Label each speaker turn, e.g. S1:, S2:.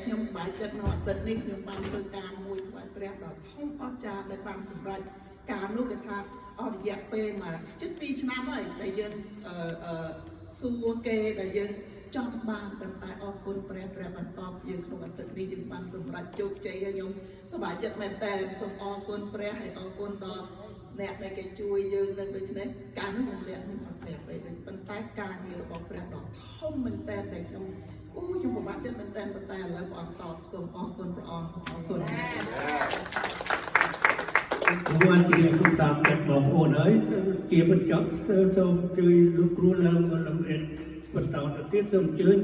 S1: ខ្ញុំសប្បាយចិត្តនៅអាទិត្យនេះខ្ញុំបានធ្វើការមួយថ្វាយព្រះដ៏ធំអស្ចារ្យដែលបានសម្រេចការនោះគេថាអស់រយៈពេលមកជិត2ឆ្នាំហើយដែលយើងសួរគេដែលយើងចង់បានប៉ុន្តែអរគុណព្រះបានតបយើងក្នុងអាទិត្យនេះយើងបានសម្រេចជោគជ័យហើយខ្ញុំសប្បាយចិត្តមែនតើសូមអរគុណព្រះហើយអរគុណដល់អ្នកដែលគេជួយយើងនឹងដូច្នេះការនេះខ្ញុំលាក់ខ្ញុំអត់ព្រះពេកប៉ុន្តែការងាររបស់ព្រះដ៏ធំមែនតើដែលខ្ញុំខ្ញុំពិបាកចិត្តមែនតើប៉ុន្តែឥឡូវព្រះអង្គតបសូមអរគុណព្រះអង្គអរគុណ
S2: วันที่คุณสามเจ็ดบอกโอนเอ้ยเกี่ยวกับจับส้มจุยลูกครูเลิงก็ลำเอ็ดบนเต่าตะเกียบส้มจุย